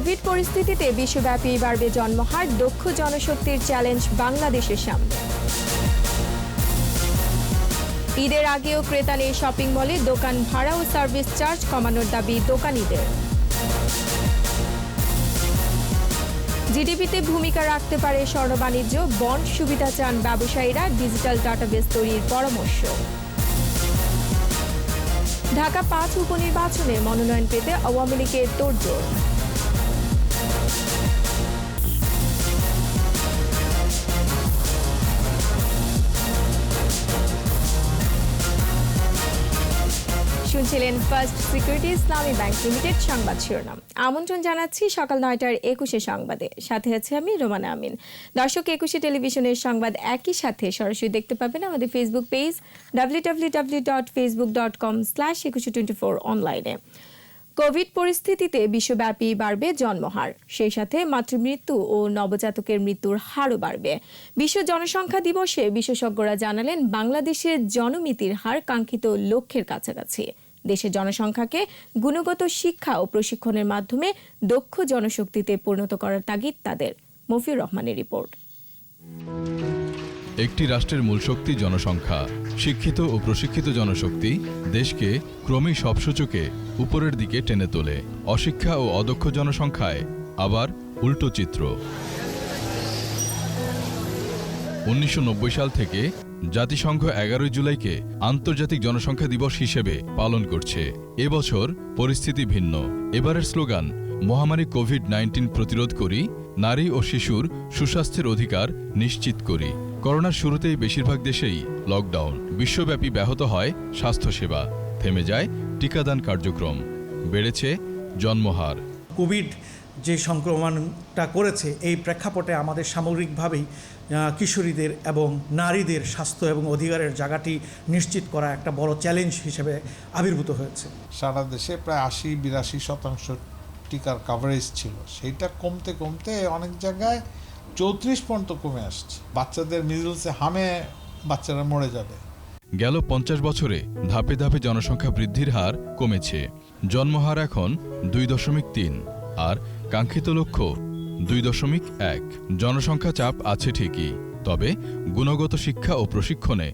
Covid পরিস্থিতিতে বিশ্বব্যাপী বাড়বে জন্মহার, দক্ষ জনশক্তির চ্যালেঞ্জ বাংলাদেশের সামনে। ঈদের আগেও ক্রেতা নেই শপিং মলে, দোকান ভাড়া ও সার্ভিস চার্জ কমানোর দাবি দোকানিদের। জিডিপিতে ভূমিকা রাখতে পারে স্বর্ণ বাণিজ্য, বন্ড সুবিধা চান ব্যবসায়ীরা, ডিজিটাল ডাটাবেস তৈরির পরামর্শ। ঢাকা 5 উপনির্বাচনে মনোনয়ন পেতে আওয়ামী লীগের তোড়জোড়। শুনছিলেন ফার্স্ট সিকিউরিটি ইসলামী ব্যাংক লিমিটেড সংবাদ শিরোনাম। আমন্ত্রণ জানাচ্ছি সকাল 9টার 21 সংবাদে, সাথে আছে আমি রোমানা আমিন। দর্শক, 21 টেলিভিশনের সংবাদ একই সাথে সরাসরি দেখতে পাবেন আমাদের ফেসবুক পেজ www.facebook.com/2124 অনলাইনে। কোভিড পরিস্থিতিতে বিশ্বব্যাপী বাড়বে জন্মহার, সেই সাথে মাতৃমৃত্যু ও নবজাতকের মৃত্যুর হারও বাড়বে। বিশ্ব জনসংখ্যা দিবসে বিশেষজ্ঞরা জানালেন বাংলাদেশের জনমৃত্যুর হার কাঙ্ক্ষিত লক্ষ্যের কাছাকাছি। দেশের জনসংখ্যাকে গুণগত শিক্ষা ও প্রশিক্ষণের মাধ্যমে দক্ষ জনশক্তিতে পরিণত করার তাগিদ তাদের। মফিউর রহমানের রিপোর্ট। একটি রাষ্ট্রের মূল শক্তি জনসংখ্যা। শিক্ষিত ও প্রশিক্ষিত জনশক্তি দেশকে ক্রমেই সব সূচকে উপরের দিকে টেনে তোলে। অশিক্ষা ও অদক্ষ জনসংখ্যায় আবার উল্টো চিত্র। 1990 সাল থেকে জাতিসংঘ 11 জুলাইকে আন্তর্জাতিক জনসংখ্যা দিবস হিসেবে পালন করছে। এবছর পরিস্থিতি ভিন্ন। এবারের স্লোগান মহামারী কোভিড-19 প্রতিরোধ করি, নারী ও শিশুর সুস্বাস্থ্যের অধিকার নিশ্চিত করি। করোনার শুরুতেই বেশিরভাগ দেশেই লকডাউন। বিশ্বব্যাপী ব্যাহত হয় স্বাস্থ্যসেবা, থেমে যায় টিকাদান কার্যক্রম, বেড়েছে জন্মহার। কোভিড যে সংক্রমণটা করেছে, এই প্রেক্ষাপটে আমাদের সামগ্রিকভাবেই কিশোরীদের এবং নারীদের স্বাস্থ্য এবং অধিকারের জায়গাটি নিশ্চিত করা একটা বড় চ্যালেঞ্জ হিসেবে আবির্ভূত হয়েছে। সারা দেশে প্রায় 80-82% টিকার কভারেজ ছিল, সেইটা কমতে কমতে অনেক জায়গায় 34 পর্যন্ত কমে আসছে। বাচ্চাদের মিজলসে হামে বাচ্চারা মরে যাবে। গেল 50 বছরে ধাপে ধাপে জনসংখ্যা বৃদ্ধির হার কমেছে। জন্মহার এখন 2.3 আর কাঙ্ক্ষিত লক্ষ্য 2.1। জনসংখ্যা চাপ আছে ঠিকই, তবে গুণগত শিক্ষা ও প্রশিক্ষণে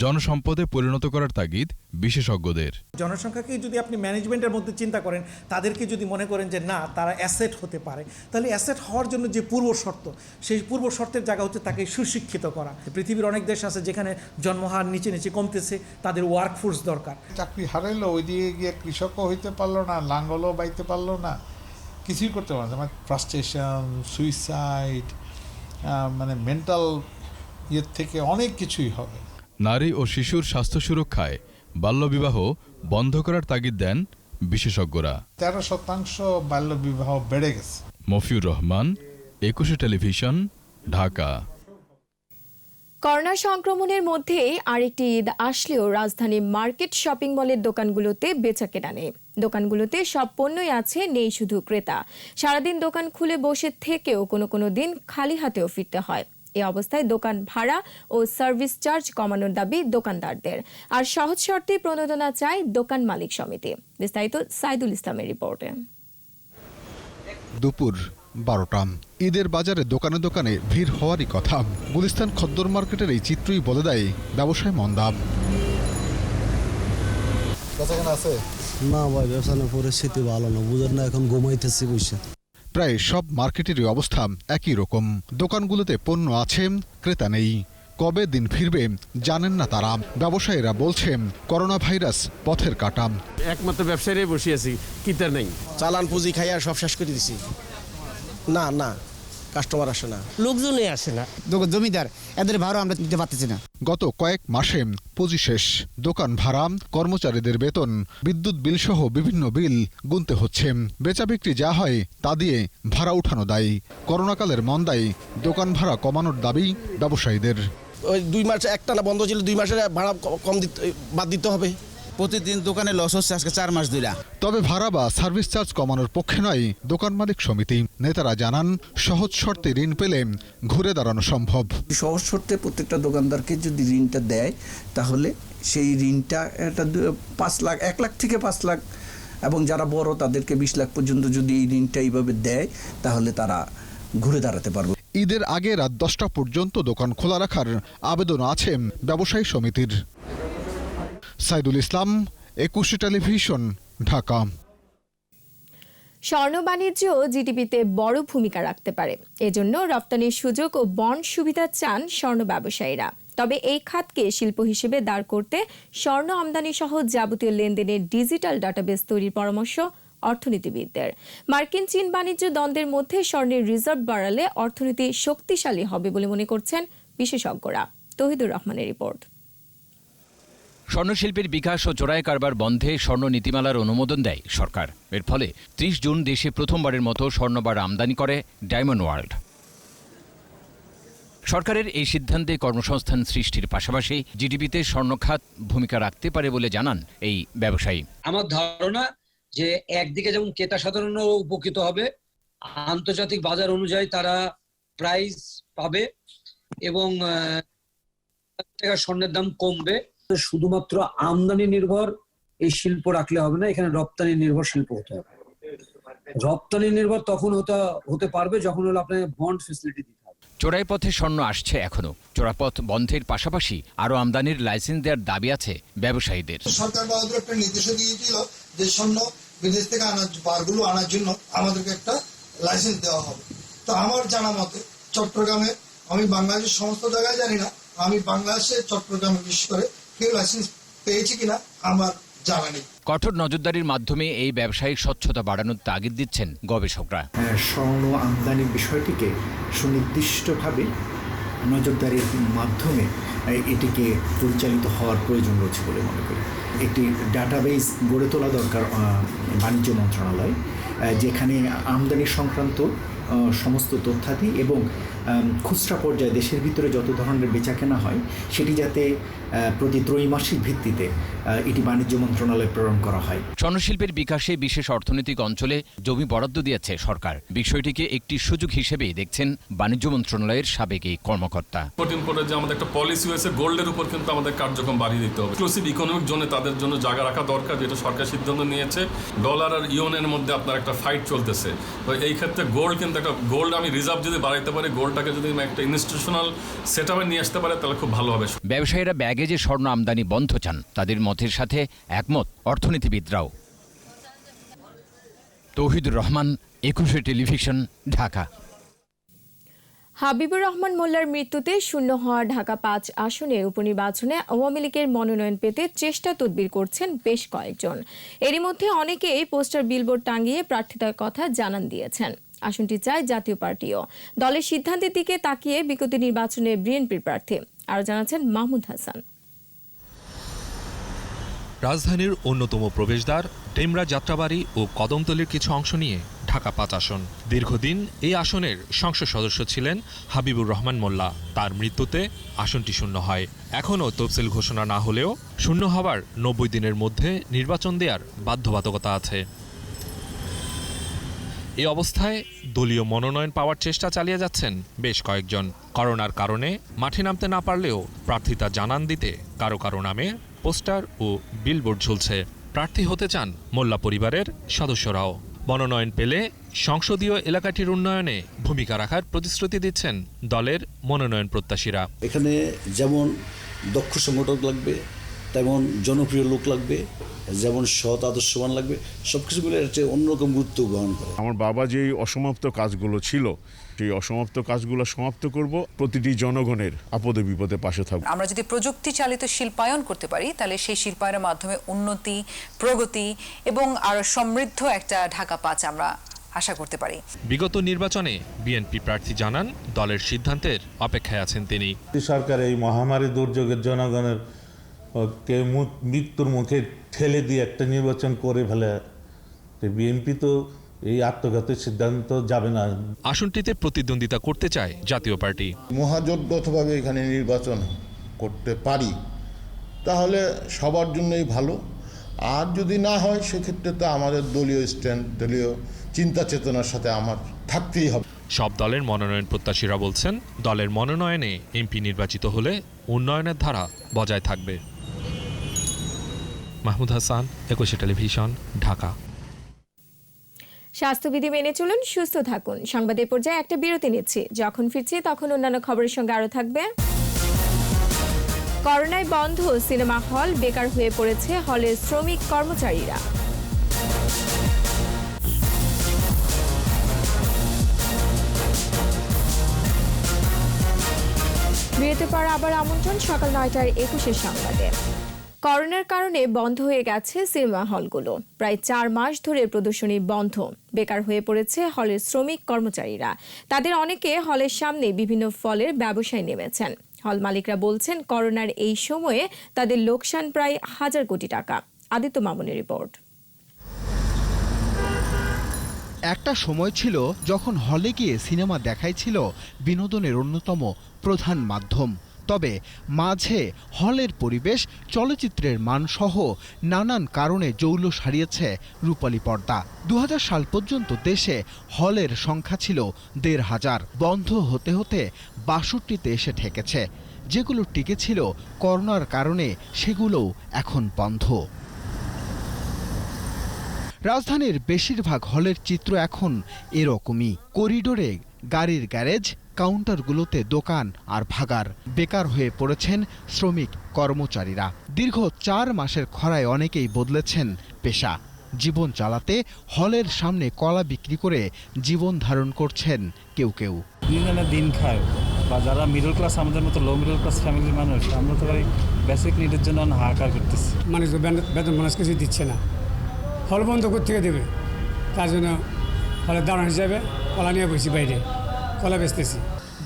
জনসম্পদে পরিণত করার তাগিদ বিশেষজ্ঞদের। জনসংখ্যাকে যদি আপনি ম্যানেজমেন্টের মধ্যে চিন্তা করেন, তাদেরকে যদি মনে করেন যে না তারা অ্যাসেট হতে পারে, তাহলে অ্যাসেট হওয়ার জন্য যে পূর্ব শর্ত, সেই পূর্ব শর্তের জায়গা হচ্ছে তাকে সুশিক্ষিত করা। পৃথিবীর অনেক দেশ আছে যেখানে জন্মহার নিচে নিচে কমতেছে, তাদের ওয়ার্কফোর্স দরকার। চাকরি হারাইলো, ওইদিকে গিয়ে কৃষকও হইতে পারলো না, লাঙ্গলও বাইতে পারলো না, কিছুই করতে পারলো না। মানে ফ্রাস্ট্রেশন, সুইসাইড, মানে মেন্টাল ইয়ের থেকে অনেক কিছুই হবে। নারী ও শিশুর স্বাস্থ্য সুরক্ষায় বাল্যবিবাহ বন্ধ করার তাগিদ দেন বিশেষজ্ঞরা। 13% বাল্যবিবাহ বেড়ে গেছে। মফিউর রহমান, 21 টেলিভিশন, ঢাকা। করোনা সংক্রমণের মধ্যে আরেকটি ঈদ আসলেও রাজধানী মার্কেট শপিং মলের দোকানগুলোতে বেচাকেনা নেই। দোকানগুলোতে সব পণ্যই আছে, নেই শুধু ক্রেতা। সারাদিন দোকান খুলে বসে থেকেও কোনো দিন খালি হাতেও ফিরতে হয়। এই অবস্থায় দোকান ভাড়া ও সার্ভিস চার্জ কমানোর দাবি দোকানদারদের। আর সহজ শর্তে প্রণোদনা চায় দোকান মালিক সমিতি। বিস্তারিত সাইদুল ইসলামের রিপোর্টে। দুপুর 12টা। ঈদের বাজারে দোকানে দোকানে ভিড় হওয়ারই কথা। গুলিস্তান খদ্দর মার্কেটের এই চিত্রই বলে দেয় ব্যবসায় মন্দা। না ভাই, ব্যবসার পরিস্থিতি ভালো না, বুঝেন না, এখন ঘুমাইতেছি বসে। প্রায় সব মার্কেটেরই অবস্থা একই রকম। দোকানগুলোতে পণ্য আছে, ক্রেতা নেই। কবে দিন ফিরবে জানেন না তারা। ব্যবসায়ীরা বলছেন করোনা ভাইরাস পথের কাটা। একমাত্র ব্যবসায়ীরাই বসে আছি, কিতা নেই। চালান পুঁজি খাইয়া সব শেষ করে দিছি। না কাস্টমার আসে না, লোকজনই আসে না। জমিদার এদের ভাড়া আমরা দিতে পারতেছি না। গত কয়েক মাসে পুঁজি শেষ। দোকান ভাড়া, কর্মচারীদের বেতন, বিদ্যুৎ বিল সহ বিভিন্ন বিল গুনতে হচ্ছে। বেচা বিক্রি যা হয় তা দিয়ে ভাড়া উঠানো দায়ী। করোনাকালের মন্দায় দোকান ভাড়া কমানোর দাবি ব্যবসায়ীদের। ওই 2 মাস একটানা বন্ধ ছিল, 2 মাসের ভাড়া কম বাদ দিতে হবে। প্রতিদিন দোকানে লস হচ্ছে আজকে 4 মাস ধরে। তবে ভাড়া বা সার্ভিস চার্জ কমানোর পক্ষে নয় দোকান মালিক সমিতি। নেতারা জানান সহজ শর্তে ঋণ পেলে ঘুরে দাঁড়ানো সম্ভব। সহজ শর্তে প্রত্যেকটা দোকানদারকে যদি ঋণটা দেয়, তাহলে সেই ঋণটা একটা 5 লাখ, 1 লাখ থেকে 5 লাখ এবং যারা বড় তাদেরকে 20 লাখ পর্যন্ত যদি এই ঋণটা এইভাবে দেয় তাহলে তারা ঘুরে দাঁড়াতে পারবে। ঈদের আগে রাত 10টা পর্যন্ত দোকান খোলা রাখার আবেদন আছে ব্যবসায়ী সমিতির। সাইদুল ইসলাম, 21 টেলিভিশন, ঢাকা। স্বর্ণ বাণিজ্য জিডিপিতে বড় ভূমিকা রাখতে পারে, এজন্য রপ্তানির সুযোগ ও বন্ড সুবিধা চান স্বর্ণ ব্যবসায়ীরা। তবে এই খাতকে শিল্প হিসেবে দাঁড় করতে স্বর্ণ আমদানি সহ যাবতীয় লেনদেনের ডিজিটাল ডাটাবেস তৈরির পরামর্শ অর্থনীতিবিদদের। মার্কিন চীন বাণিজ্য দ্বন্দ্বের মধ্যে স্বর্ণের রিজার্ভ বাড়ালে অর্থনীতি শক্তিশালী হবে বলে মনে করছেন বিশেষজ্ঞরা। তৌহিদুর রহমানের রিপোর্ট। স্বর্ণশিল্পের বিকাশ ও চোরাই কারবার বন্ধে স্বর্ণ নীতিমালার অনুমোদন দেয় সরকার। এর ফলে 30 জুন দেশে প্রথমবারের মতো স্বর্ণবার আমদানি করে ডায়মন্ড ওয়ার্ল্ড। সরকারের এই সিদ্ধান্তে কর্মসংস্থান সৃষ্টির পাশাপাশি জিডিপিতে স্বর্ণখাত ভূমিকা রাখতে পারে বলে জানান এই ব্যবসায়ী। আমার ধারণা যে একদিকে যেমন ক্রেতা সাধারণ উপকৃত হবে, আন্তর্জাতিক বাজার অনুযায়ী তারা প্রাইস পাবে এবং স্বর্ণের দাম কমবে। শুধুমাত্র আমদানি নির্ভর এই শিল্প রাখলে হবে না, এখানে রপ্তানি নির্ভর শিল্প হতে হবে। রপ্তানি নির্ভর তখন হতে পারবে যখন হলো আপনাকে বন্ড ফেসিলিটি দিতে হবে। চোরাই পথে স্বর্ণ আসছে এখনো। চোরাপথ বন্ধের পাশাপাশি আরো আমদানির লাইসেন্স দেওয়ার দাবি আছে ব্যবসায়ীদের। সরকার বাহাদুর একটা নির্দেশ দিয়েছিল যে স্বর্ণ বিদেশ থেকে বারগুলো আনার জন্য আমাদেরকে একটা লাইসেন্স দেওয়া হবে। তো আমার জানা মতে চট্টগ্রামে, আমি বাংলাদেশের সমস্ত জায়গায় জানি না, আমি বাংলাদেশে চট্টগ্রামে বিশেষ করে কেউ লাইসেন্স পেয়েছি কিনা আমার জানা নেই। কঠোর নজরদারির মাধ্যমে এই ব্যবসায়িক স্বচ্ছতা বাড়ানোর তাগিদ দিচ্ছেন গবেষকরা। স্বর্ণ আমদানির বিষয়টিকে সুনির্দিষ্টভাবে নজরদারির মাধ্যমে এটিকে পরিচালিত হওয়ার প্রয়োজন রয়েছে বলে মনে করি। একটি ডাটাবেস গড়ে তোলা দরকার বাণিজ্য মন্ত্রণালয়, যেখানে আমদানি সংক্রান্ত সমস্ত তথ্যাদি এবং খুচরা পর্যায়ে দেশের ভিতরে যত ধরনের বেচাকেনা হয় সেটি যাতে প্রতি ত্রৈমাসিক ভিত্তিতে এটি বাণিজ্য মন্ত্রণালয়ে প্রেরণ করা হয়। স্বর্ণশিল্পের বিকাশে বিশেষ অর্থনৈতিক অঞ্চলে জমি বরাদ্দ দিয়েছে সরকার। বিষয়টিকে একটি সুযোগ হিসেবেই দেখছেন বাণিজ্য মন্ত্রণালয়ের সাবেক এই কর্মকর্তা। যে আমাদের একটা পলিসি হয়েছে গোল্ডের উপর কিন্তু আমাদের কার্যক্রম বাড়িয়ে দিতে হবে। এক্সক্লুসিভ ইকোনমিক জোনে তাদের জন্য জায়গা রাখা দরকার, যেটা সরকার সিদ্ধান্ত নিয়েছে। ডলার আর ইউনের মধ্যে আপনার একটা ফাইট চলতেছে, তো এই ক্ষেত্রে গোল্ড কিন্তু একটা গোল্ড আমি রিজার্ভ যদি বাড়াইতে পারি, গোল্ডটাকে যদি একটা ইনস্টিটিউশনাল সেটআপে নিয়ে আসতে পারে তাহলে খুব ভালো হবে। ব্যবসায়ীরা ব্যাগে যে স্বর্ণ আমদানি বন্ধ চান, তাদের মতের সাথে একমত অর্থনীতিবিদরাও। তৌহিদুর রহমান, 21 টেলিভিশন, ঢাকা। হাবিবুর রহমান মোল্লার মৃত্যুতে শূন্য হওয়া ঢাকা 5 আসনের উপনির্বাচনে আওয়ামী লীগের মনোনয়ন পেতে চেষ্টা তদবির করছেন বেশ কয়েকজন। এরই মধ্যে অনেকেই পোস্টার বিলবোর্ড টাঙিয়ে প্রার্থিতার কথা জানান দিয়েছেন। আসনটি চায় জাতীয় পার্টিও। দলের সিদ্ধান্তের দিকে তাকিয়ে বিগত নির্বাচনে বিএনপির প্রার্থী। আরও জানাচ্ছেন মাহমুদ হাসান। রাজধানীর অন্যতম প্রবেশদ্বার ডেমরা যাত্রাবাড়ি ও কদমতলীর কিছু অংশ নিয়ে ঢাকা 5 আসন। দীর্ঘদিন এই আসনের সংসদ সদস্য ছিলেন হাবিবুর রহমান মোল্লা। তার মৃত্যুতে আসনটি শূন্য হয়। এখনও তফসিল ঘোষণা না হলেও শূন্য হবার 90 দিনের মধ্যে নির্বাচন দেওয়ার বাধ্যবাধকতা আছে। এই অবস্থায় দলীয় মনোনয়ন পাওয়ার চেষ্টা চালিয়ে যাচ্ছেন বেশ কয়েকজন। করোনার কারণে মাঠে নামতে না পারলেও প্রার্থিতা জানান দিতে কারো কারো নামে পোস্টার ও বিলবোর্ড ঝুলছে। প্রার্থী হতে চান মোল্লা পরিবারের সদস্যরাও। মনোনয়ন পেলে সংসদীয় এলাকাটির উন্নয়নে ভূমিকা রাখার প্রতিশ্রুতি দিচ্ছেন দলের মনোনয়ন প্রত্যাশীরা। এখানে যেমন দক্ষ সংগঠক লাগবে, তেমন জনপ্রিয় লোক লাগবে, যেমন সৎ আদর্শবান লাগবে, সবকিছু মিলে একটা অন্যরকম গুরুত্ব বহন করে। আমার বাবা যে অসমাপ্ত কাজগুলো ছিল, সেই অসমাপ্ত কাজগুলো সমাপ্ত করব, প্রতিটি জনগণের আপদে বিপদে পাশে থাকব। আমরা যদি প্রযুক্তি চালিত শিল্পায়ন করতে পারি, তাহলে সেই শিল্পায়নের মাধ্যমে উন্নতি, প্রগতি এবং আরো সমৃদ্ধ একটা ঢাকা 5 আমরা আশা করতে পারি। বিগত নির্বাচনে বিএনপি প্রার্থী জানান দলের সিদ্ধান্তের অপেক্ষায় আছেন তিনি। সরকার এই মহামারী দুর্যোগের জনগণের মৃত্যুর মুখে ঠেলে দিয়ে একটা নির্বাচন করে ফেলে, বিএনপি তো এই আত্মঘাতের সিদ্ধান্ত যাবে না। আসনটিতে প্রতিদ্বন্দ্বিতা করতে চায় জাতীয় পার্টি। মহাজোটগতভাবে এখানে নির্বাচন করতে পারি তাহলে সবার জন্যই ভালো, আর যদি না হয় সেক্ষেত্রে তো আমাদের দলীয় স্ট্যান্ড, দলীয় চিন্তা চেতনার সাথে আমার থাকতেই হবে। সব দলের মনোনয়ন প্রত্যাশীরা বলছেন দলের মনোনয়নে এমপি নির্বাচিত হলে উন্নয়নের ধারা বজায় থাকবে। মাহমুদ হাসান, 21 টেলিভিশন, ঢাকা। স্বাস্থ্যবিধি মেনে চলুন, সুস্থ থাকুন। সংবাদের পর্যায়ে একটা বিরতি নিচ্ছি। যখন ফিরছি তখন অন্যান্য খবরের সঙ্গে আরও থাকবে। করোনায় বন্ধ সিনেমা হল, বেকার হয়ে পড়েছে হলের শ্রমিক কর্মচারীরা। বিরতির পর আবার আমন্ত্রণ সকাল 9টার 21 সংবাদে। করোনার কারণে বন্ধ হয়ে গেছে সিনেমা হলগুলো। প্রায় 4 মাস ধরে প্রদর্শনী বন্ধ। বেকার হয়ে পড়েছে হলের শ্রমিক কর্মচারীরা। তাদের অনেকে হলের সামনে বিভিন্ন ফলের ব্যবসায় নেমেছেন। হল মালিকরা বলছেন, করোনার এই সময়ে তাদের লোকসান প্রায় 1000 কোটি টাকা। আদিত্য মামুনের রিপোর্ট। একটা সময় ছিল যখন হলে গিয়ে সিনেমা দেখাই ছিল বিনোদনের অন্যতম প্রধান মাধ্যম। তবে মাঝে হলের পরিবেশ, চলচ্চিত্রের মানসহ নানান কারণে জৌলুস হারিয়েছে রূপালী পর্দা। 2000 সাল পর্যন্ত দেশে হলের সংখ্যা ছিল 1500। বন্ধ হতে হতে 62তে এসে ঠেকেছে। যেগুলো টিকেছিল করোনার কারণে সেগুলোও এখন বন্ধ। রাজধানীর বেশিরভাগ হলের চিত্র এখন এরকমই। করিডোরে গাড়ির গ্যারেজ, কাউন্টারগুলোতে দোকান আর ভাগার। বেকার হয়ে পড়েছেন শ্রমিক কর্মচারীরা। দীর্ঘ 4 মাসের খরায় অনেকেই বদলেছেন পেশা। জীবন চালাতে হলের সামনে কলা বিক্রি করে জীবন ধারণ করছেন কেউ কেউ। দিন খায় বা যারা মিডল ক্লাস, আমাদের মতো লো মিডল ক্লাস ফ্যামিলির মানুষ, আমরা তো ভাই বেসিক নিডের জন্য হাহাকার করতেছি। মানুষ বেতন বোনাস কিছু দিচ্ছে না, হল বন্ধ করতে দেবে। তার জন্য হলের দাঁড়ান হিসাবে কলা নিয়ে বসি, বাইরে কলা বেচতেছি।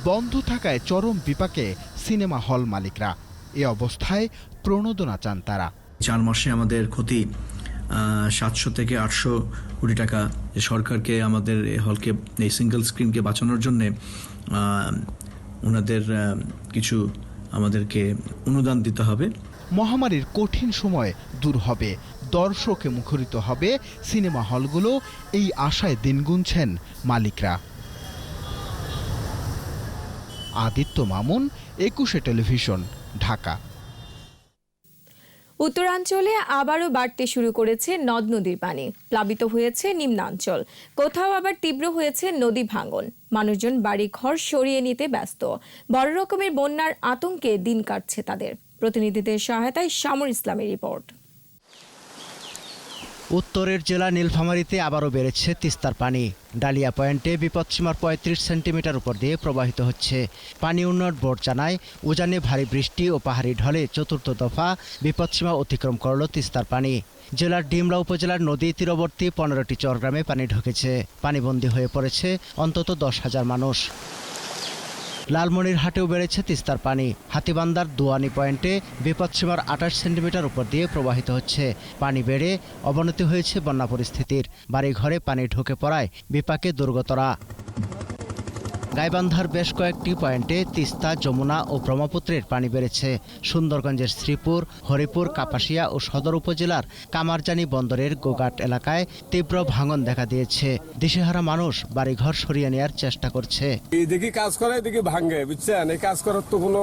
বন্ধ থাকায় চরম বিপাকে সিনেমা হল মালিকরা। এ অবস্থায় প্রণোদনা চান তারা। 4 মাসে আমাদের ক্ষতি 700 থেকে 800 কোটি টাকা। সরকারকে আমাদের এই হলকে, এই সিঙ্গেল স্ক্রিনকে বাঁচানোর জন্যে ওনাদের কিছু আমাদেরকে অনুদান দিতে হবে। মহামারীর কঠিন সময় দূর হবে, দর্শকে মুখরিত হবে সিনেমা হলগুলো, এই আশায় দিন গুনছেন মালিকরা। আদিত্য মামুন, 21 টেলিভিশন, ঢাকা। উত্তরাঞ্চলে আবারও বাড়তে শুরু করেছে নদ নদীর পানি। প্লাবিত হয়েছে নিম্নাঞ্চল, কোথাও আবার তীব্র হয়েছে নদী ভাঙন। মানুষজন বাড়ি ঘর সরিয়ে নিতে ব্যস্ত। বড় রকমের বন্যার আতঙ্কে দিন কাটছে তাদের। প্রতিনিধিদের সহায়তায় শামুর ইসলামের রিপোর্ট। উত্তরের জেলা নীলফামারীতে আবারও বেড়েছে তিস্তার পানি। ডালিয়া পয়েন্টে বিপদসীমার 35 সেন্টিমিটার উপর দিয়ে প্রবাহিত হচ্ছে। পানি উন্নয়ন বোর্ড জানায়, উজানে ভারী বৃষ্টি ও পাহাড়ি ঢলে 4র্থ দফা বিপদসীমা অতিক্রম করল তিস্তার পানি। জেলার ডিমলা উপজেলার নদী তীরবর্তী 15টি চরগ্রামে পানি ঢুকেছে। পানিবন্দী হয়ে পড়েছে অন্তত 10,000 মানুষ। লালমনিরহাটেও বেড়েছে তিস্তার পানি। হাতীবান্দার দুয়ানি পয়েন্টে বিপদসীমার 28 সেন্টিমিটার উপর দিয়ে প্রবাহিত হচ্ছে। পানি বেড়ে অবনতি হয়েছে বন্যা পরিস্থিতির। বাড়িঘরে পানি ঢুকে পড়ায় বিপাকে দুর্গতরা। গাইবান্ধার বেশ কয়েকটি পয়েন্টে তিস্তা, যমুনা ও ব্রহ্মপুত্রের পানি বেড়েছে। সুন্দরগঞ্জের শ্রীপুর, হরিপুর, কাপাসিয়া ও সদর উপজেলার কামারজানি বন্দরের গোঘাট এলাকায় তীব্র ভাঙন দেখা দিয়েছে। দিশেহারা মানুষ বাড়িঘর সরিয়ে নেওয়ার চেষ্টা করছে। এদিকে কাজ করে, এদিকে ভাঙে, বুঝছেন? এই কাজ করার তো কোনো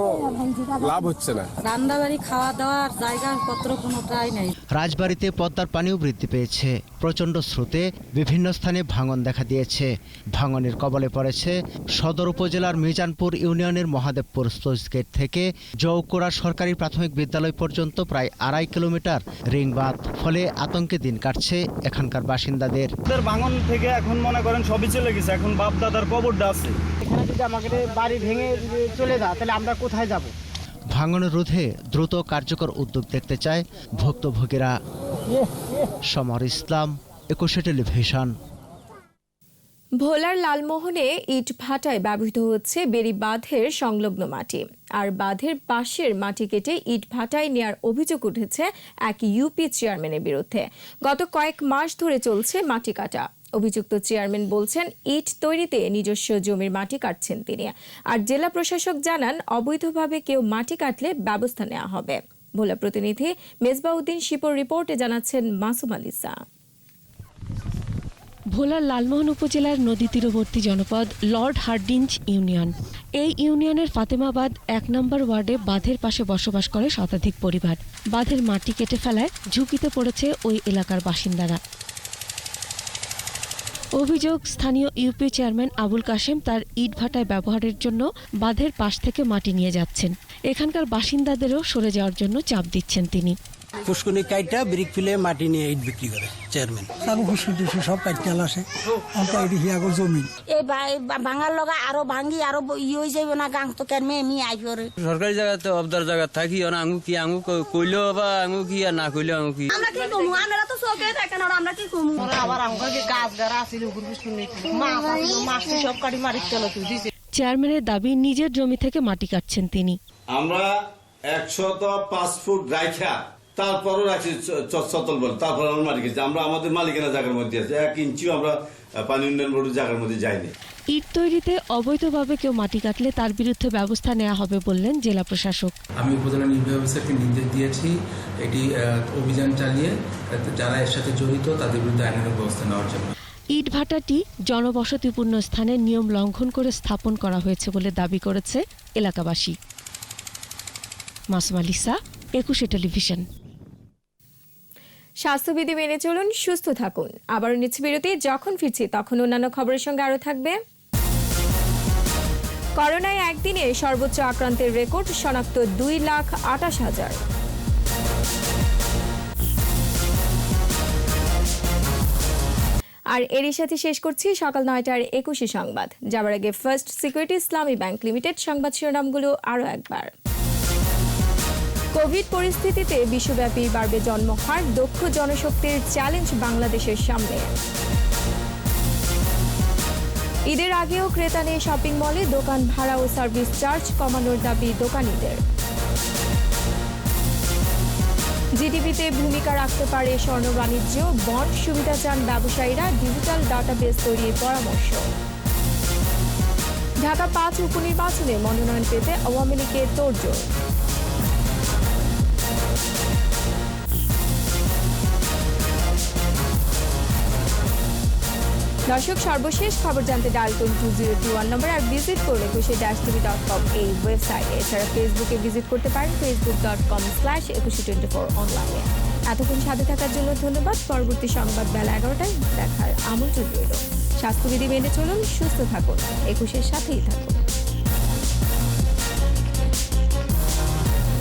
লাভ হচ্ছে না। রান্নাবাড়ি, খাওয়া দাওয়ার জায়গা পত্র কোনোটাই নেই। রাজবাড়িতে পদ্মার পানিও বৃদ্ধি পেয়েছে। প্রচণ্ড স্রোতে বিভিন্ন স্থানে ভাঙন দেখা দিয়েছে। ভাঙনের কবলে পড়েছে সদর উপজেলার মিজানপুর ইউনিয়নের মহাদেবপুর স্লুইস গেট থেকে জৌকুড়া সরকারি প্রাথমিক বিদ্যালয় পর্যন্ত প্রায় 2.5 কিলোমিটার রিংবাঁধ। ফলে আতঙ্কে দিন কাটছে এখানকার বাসিন্দাদের। ভাঙন থেকে এখন মনে করেন সবই চলে গেছে, এখন বাপ দাদার কবরটা আছে। এখানে যদি আমাদের বাড়ি ভেঙে চলে যায় তাহলে আমরা কোথায় যাব? ভাঙন রোধে দ্রুত কার্যকর উদ্যোগ দেখতে চায় ভুক্তভোগীরা। শামুর ইসলাম, 21 টেলিভিশন। ভোলার লালমোহনে ইট ভাটায় ব্যবহৃত হচ্ছে বেড়ি বাঁধের সংলগ্ন মাটি। আর বাঁধের পাশের মাটি কেটে ইট ভাটায় নেয়ার অভিযোগ উঠেছে এক ইউপি চেয়ারম্যানের বিরুদ্ধে। গত কয়েক মাস ধরে চলছে মাটি কাটা। অভিযুক্ত চেয়ারম্যান বলছেন, ইট তৈরিতে নিজস্ব জমির মাটি কাটছেন তিনি। আর জেলা প্রশাসক জানান, অবৈধভাবে কেউ মাটি কাটলে ব্যবস্থা নেওয়া হবে। ভোলা প্রতিনিধি মেজবাউদ্দিন শিপুর রিপোর্টে জানাচ্ছেন মাসুম আলিসা। ভোলার লালমোহন উপজেলার নদী তীরবর্তী জনপদ লর্ড হার্ডিঞ্জ ইউনিয়ন। এই ইউনিয়নের ফাতেমাবাদ 1 নম্বর ওয়ার্ডে বাঁধের পাশে বসবাস করে শতাধিক পরিবার। বাঁধের মাটি কেটে ফেলায় ঝুঁকিতে পড়েছে ওই এলাকার বাসিন্দারা। অভিযোগ, স্থানীয় ইউপি চেয়ারম্যান আবুল কাশেম তার ইটভাটায় ব্যবহারের জন্য বাঁধের পাশ থেকে মাটি নিয়ে যাচ্ছেন। এখানকার বাসিন্দাদেরও সরে যাওয়ার জন্য চাপ দিচ্ছেন তিনি। পুষ্করণী কাইটা ব্রিক ফিলে মাটি নিয়ে ইট বিক্রি করে চেয়ারম্যান। সব কাটতে আসে জমি এই ভাঙার লগা আরো ভাঙ্গি আরো ইয়ে হয়ে যাবে না গাং তো কেন মেয়ে আই পরে সরকারি জায়গাতে অবদার জায়গা থাকি আঙু কি আঙু কইলেও বা আঙু কি আর না কইলেও আঙু কি আমরা কি কমু আমরা তো চোখে দেখেন আর আমরা কি কমু আবার আমাকে যে গাছ গাড়া আছিল পুষ্করণী মাছ সব কাটি মারি চলো তুই দিছে। চেয়ারম্যানের দাবি, নিজের জমি থেকে মাটি কাটছেন তিনি। আমরা 105 ফুট রাইখা তারপরও রাখছি চতল বলে, তারপর আমরা মাটি গেছি। আমরা আমাদের মালিকানা জায়গার মধ্যে আছে, 1 ইঞ্চিও আমরা পানি উন্নয়ন বোর্ডের জায়গার মধ্যে যাইনি। ইট তৈরিতে অবৈধভাবে কেউ মাটি কাটলে তার বিরুদ্ধে ব্যবস্থা নেওয়া হবে বললেন জেলা প্রশাসক। আমি উপজেলা নির্বাহী অফিসারকে নির্দেশ দিয়েছি এটি অভিযান চালিয়ে যারা এর সাথে জড়িত তাদের বিরুদ্ধে আইনানুগ ব্যবস্থা নেওয়ার জন্য। ইট ভাটাটি জনবসতিপূর্ণ স্থানে নিয়ম লঙ্ঘন করে স্থাপন করা হয়েছে বলে দাবি করেছে এলাকাবাসী। Masuma Lisa, 21 television. স্বাস্থ্যবিধি মেনে চলুন, সুস্থ থাকুন। আবারও নিচ্ছে বিরতি, যখন ফিরছি তখন অন্যান্য খবরের সঙ্গে আরও থাকবে। করোনায় একদিনে সর্বোচ্চ আক্রান্তের রেকর্ড, শনাক্ত 2,28,000। আর এরই সাথে শেষ করছি সকাল 9টার 21 সংবাদ। যাবার আগে ফার্স্ট সিকিউরিটি ইসলামী ব্যাংক লিমিটেড সংবাদ শিরোনামগুলো আরও একবার। কোভিড পরিস্থিতিতে বিশ্বব্যাপী বাড়বে জন্মহার, দক্ষ জনশক্তির চ্যালেঞ্জ বাংলাদেশের সামনে। ঈদের আগেও ক্রেতা নেই শপিং মলে, দোকান ভাড়া ও সার্ভিস চার্জ কমানোর দাবি দোকানিদের। জিডিপিতে ভূমিকা রাখতে পারে স্বর্ণ বাণিজ্য, বন্ড সুবিধা চান ব্যবসায়ীরা, ডিজিটাল ডাটাবেস তৈরির পরামর্শ। ঢাকা 5 উপনির্বাচনে মনোনয়ন পেতে আওয়ামী লীগের তোড়জোড়। দর্শক, সর্বশেষ খবর জানতে ডায়াল করুন 2021 নম্বর আর ভিজিট করুন ekushe-tv.com এই ওয়েবসাইটে। এছাড়া ফেসবুকে ভিজিট করতে পারেন facebook.com/ekushe24 অনলাইনে। এতক্ষণ সাথে থাকার জন্য ধন্যবাদ। পরবর্তী সংবাদ বেলা 11টায় দেখার আমন্ত্রণ রইল। স্বাস্থ্যবিধি মেনে চলুন, সুস্থ থাকুন, একুশের সাথেই থাকুন।